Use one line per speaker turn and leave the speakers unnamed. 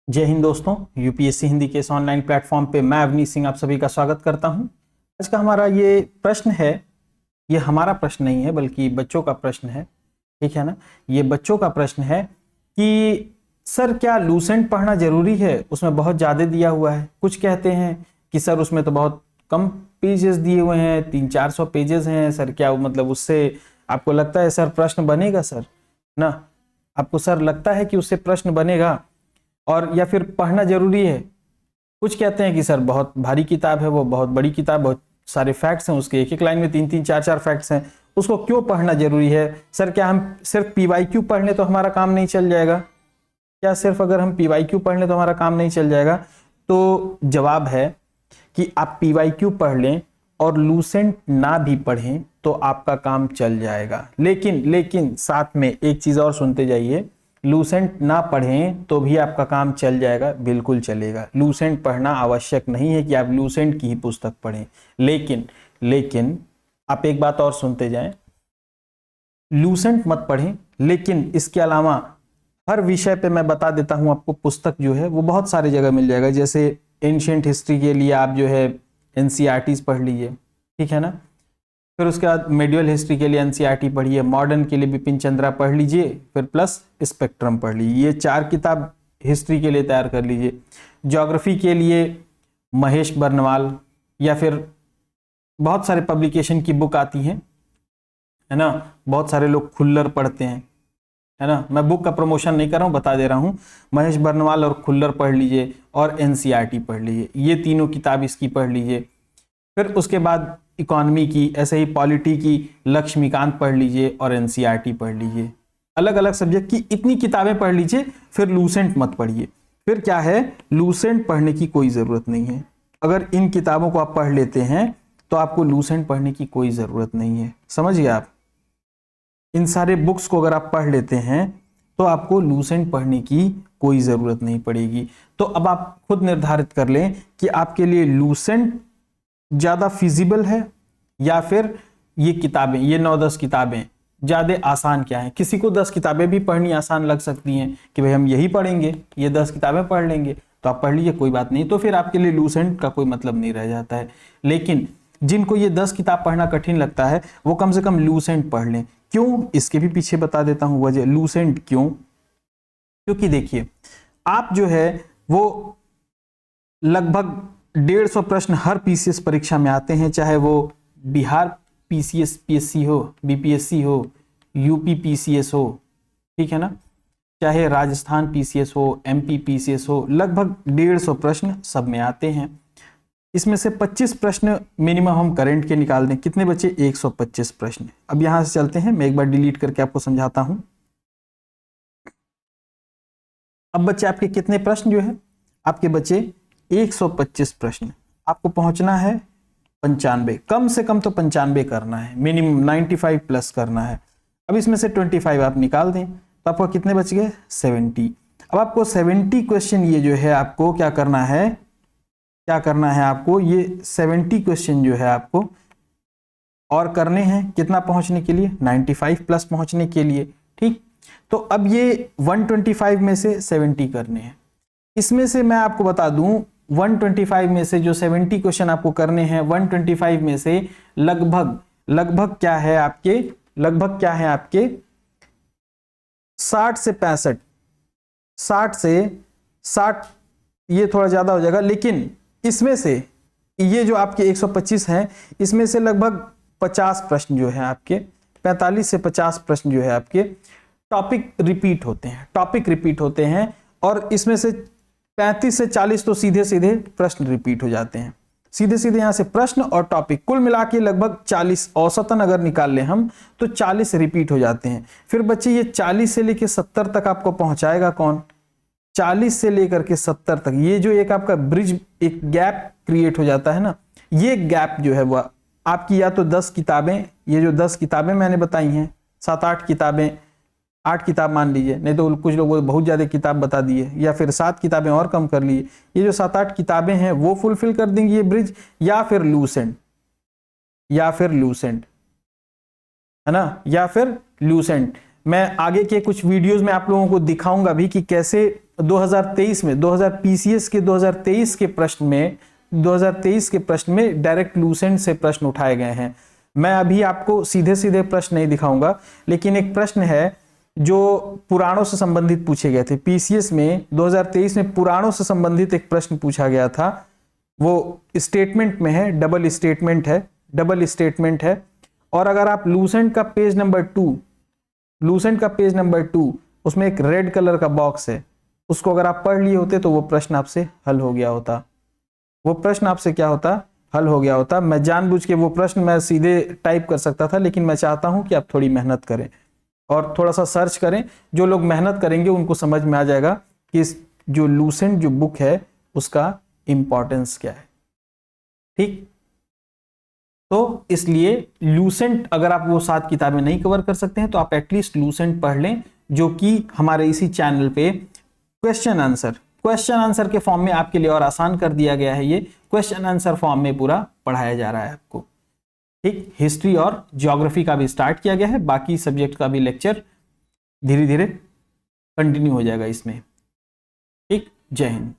जय हिंद दोस्तों, यूपीएससी हिंदी के इस ऑनलाइन प्लेटफॉर्म पे मैं अवनीश सिंह आप सभी का स्वागत करता हूं। आज का हमारा ये प्रश्न है, ये हमारा प्रश्न नहीं है बल्कि बच्चों का प्रश्न है, ठीक है ना। ये बच्चों का प्रश्न है कि सर क्या लूसेंट पढ़ना जरूरी है, उसमें बहुत ज़्यादा दिया हुआ है। कुछ कहते हैं कि सर उसमें तो बहुत कम पेजेस दिए हुए हैं, 300-400 पेजेस हैं सर, क्या मतलब उससे आपको लगता है सर प्रश्न बनेगा सर ना, आपको सर लगता है कि उससे प्रश्न बनेगा और या फिर पढ़ना जरूरी है। कुछ कहते हैं कि सर बहुत भारी किताब है, वो बहुत बड़ी किताब, बहुत सारे फैक्ट्स हैं उसके, एक एक लाइन में 3-3 4-4 फैक्ट्स हैं, उसको क्यों पढ़ना जरूरी है। सर क्या हम सिर्फ पीवाईक्यू पढ़ लें तो हमारा काम नहीं चल जाएगा, क्या सिर्फ अगर हम पीवाईक्यू पढ़ लें तो हमारा काम नहीं चल जाएगा। तो जवाब है कि आप पीवाईक्यू पढ़ लें और लूसेंट ना भी पढ़ें तो आपका काम चल जाएगा। लेकिन साथ में एक चीज और सुनते जाइए, लूसेंट ना पढ़ें तो भी आपका काम चल जाएगा, बिल्कुल चलेगा। लूसेंट पढ़ना आवश्यक नहीं है कि आप लूसेंट की ही पुस्तक पढ़ें, लेकिन आप एक बात और सुनते जाएं, लूसेंट मत पढ़ें, लेकिन इसके अलावा हर विषय पे मैं बता देता हूं आपको पुस्तक जो है वो बहुत सारी जगह मिल जाएगा। जैसे एंशिएंट हिस्ट्री के लिए आप जो है एनसीईआरटीज पढ़ लीजिए, ठीक है ना। फिर उसके बाद मेडिवल हिस्ट्री के लिए एनसीईआरटी पढ़िए, मॉडर्न के लिए बिपिन चंद्रा पढ़ लीजिए, फिर प्लस स्पेक्ट्रम पढ़ लीजिए। ये 4 किताब हिस्ट्री के लिए तैयार कर लीजिए। ज्योग्राफी के लिए महेश बर्नवाल या फिर बहुत सारे पब्लिकेशन की बुक आती हैं, है ना। बहुत सारे लोग खुल्लर पढ़ते हैं, है ना। मैं बुक का प्रमोशन नहीं कर रहा हूँ, बता दे रहा हूँ। महेश बर्नवाल और खुल्लर पढ़ लीजिए और एनसीईआरटी पढ़ लीजिए, ये तीनों किताब इसकी पढ़ लीजिए। फिर उसके बाद इकोनॉमी की, ऐसे ही पॉलिटी की लक्ष्मीकांत पढ़ लीजिए और एनसीईआरटी पढ़ लीजिए। अलग अलग सब्जेक्ट की इतनी किताबें पढ़ लीजिए, फिर लूसेंट मत पढ़िए। फिर क्या है, लूसेंट पढ़ने की कोई ज़रूरत नहीं है। अगर इन किताबों को आप पढ़ लेते हैं तो आपको लूसेंट पढ़ने की कोई ज़रूरत नहीं है, समझिए। आप इन सारे बुक्स को अगर आप पढ़ लेते हैं तो आपको लूसेंट पढ़ने की कोई ज़रूरत नहीं पड़ेगी। तो अब आप खुद निर्धारित कर लें कि आपके लिए लूसेंट ज़्यादा फिजिबल है या फिर ये किताबें, ये 9-10 किताबें ज़्यादा आसान क्या है। किसी को 10 किताबें भी पढ़नी आसान लग सकती हैं कि भाई हम यही पढ़ेंगे, ये 10 किताबें पढ़ लेंगे, तो आप पढ़ लीजिए, कोई बात नहीं। तो फिर आपके लिए लूसेंट का कोई मतलब नहीं रह जाता है। लेकिन जिनको ये 10 किताब पढ़ना कठिन लगता है वो कम से कम लूसेंट पढ़ लें। क्यों, इसके भी पीछे बता देता हूँ वजह। लूसेंट क्यों, क्योंकि देखिए आप जो है वो लगभग 150 प्रश्न हर पीसीएस परीक्षा में आते हैं, चाहे वो बिहार पीसीएस पीएससी हो, बीपीएससी हो, यूपी पीसीएस हो, ठीक है ना, चाहे राजस्थान पीसीएस हो, एमपी पीसीएस हो, लगभग 150 प्रश्न सब में आते हैं। इसमें से 25 प्रश्न मिनिमम हम करंट के निकाल दें, कितने बचे, 125 प्रश्न। अब यहां से चलते हैं, मैं एक बार डिलीट करके आपको समझाता हूं। अब बच्चे आपके कितने प्रश्न जो है, आपके बचे 125 प्रश्न। आपको पहुंचना है 95, कम से कम तो 95 करना है, मिनिमम 95 प्लस करना है। अब इसमें से 25 आप निकाल दें तो आपको कितने बच गए, 70। अब आपको 70 क्वेश्चन ये जो है आपको क्या करना है, आपको ये 70 क्वेश्चन जो है आपको और करने हैं, कितना पहुंचने के लिए, 95 प्लस पहुंचने के लिए, ठीक। तो अब ये 125 में से 70 करने हैं। इसमें से मैं आपको बता दूं 125 में से जो 70 क्वेश्चन आपको करने हैं, 125 में से लगभग क्या है आपके, 60 से 65, 60 ये थोड़ा ज्यादा हो जाएगा। लेकिन इसमें से ये जो आपके 125 हैं, इसमें से लगभग 50 प्रश्न जो है आपके, 45 से 50 प्रश्न जो है आपके टॉपिक रिपीट होते हैं, और इसमें से 35 से 40 तो सीधे प्रश्न रिपीट हो जाते हैं। सीधे यहां से प्रश्न और टॉपिक कुल मिला के लगभग 40 औसतन अगर निकाल लें हम तो 40 रिपीट हो जाते हैं। फिर बच्चे ये 40 से लेकर 70 तक आपको पहुंचाएगा कौन, 40 से लेकर के 70 तक ये जो एक आपका ब्रिज, एक गैप क्रिएट हो जाता है ना, ये गैप जो है वह आपकी या तो 10 किताबें, ये जो 10 किताबें मैंने बताई हैं, 7-8 किताबें, 8 किताब मान लीजिए, नहीं तो कुछ लोग बहुत ज्यादा किताब बता दिए, या फिर 7 किताबें और कम कर लिए, ये जो 7-8 किताबें हैं वो फुलफिल कर देंगी ये ब्रिज, या फिर लूसेंट, है ना, या फिर लूसेंट। मैं आगे के कुछ वीडियोस में आप लोगों को दिखाऊंगा भी कि कैसे 2023 में 2000 पीसीएस के 2023 के प्रश्न में 2023 के प्रश्न में डायरेक्ट लूसेंट से प्रश्न उठाए गए हैं। मैं अभी आपको सीधे सीधे प्रश्न नहीं दिखाऊंगा, लेकिन एक प्रश्न है जो पुराणों से संबंधित पूछे गए थे। पीसीएस में 2023 में पुराणों से संबंधित एक प्रश्न पूछा गया था, वो स्टेटमेंट में है, डबल स्टेटमेंट है। और अगर आप लूसेंट का पेज नंबर 2 उसमें एक रेड कलर का बॉक्स है, उसको अगर आप पढ़ लिए होते तो वो प्रश्न आपसे हल हो गया होता। हल हो गया होता। मैं जानबूझ के वो प्रश्न मैं सीधे टाइप कर सकता था, लेकिन मैं चाहता हूं कि आप थोड़ी मेहनत करें और थोड़ा सा सर्च करें। जो लोग मेहनत करेंगे उनको समझ में आ जाएगा कि इस जो लूसेंट जो बुक है उसका इंपॉर्टेंस क्या है। ठीक, तो इसलिए लूसेंट अगर आप वो 7 किताबें नहीं कवर कर सकते हैं तो आप एटलीस्ट लूसेंट पढ़ लें, जो कि हमारे इसी चैनल पे क्वेश्चन आंसर के फॉर्म में आपके लिए और आसान कर दिया गया है। ये क्वेश्चन आंसर फॉर्म में पूरा पढ़ाया जा रहा है आपको। ठीक, हिस्ट्री और ज्योग्राफी का भी स्टार्ट किया गया है, बाकी सब्जेक्ट का भी लेक्चर धीरे धीरे कंटिन्यू हो जाएगा इसमें। ठीक, जय हिंद।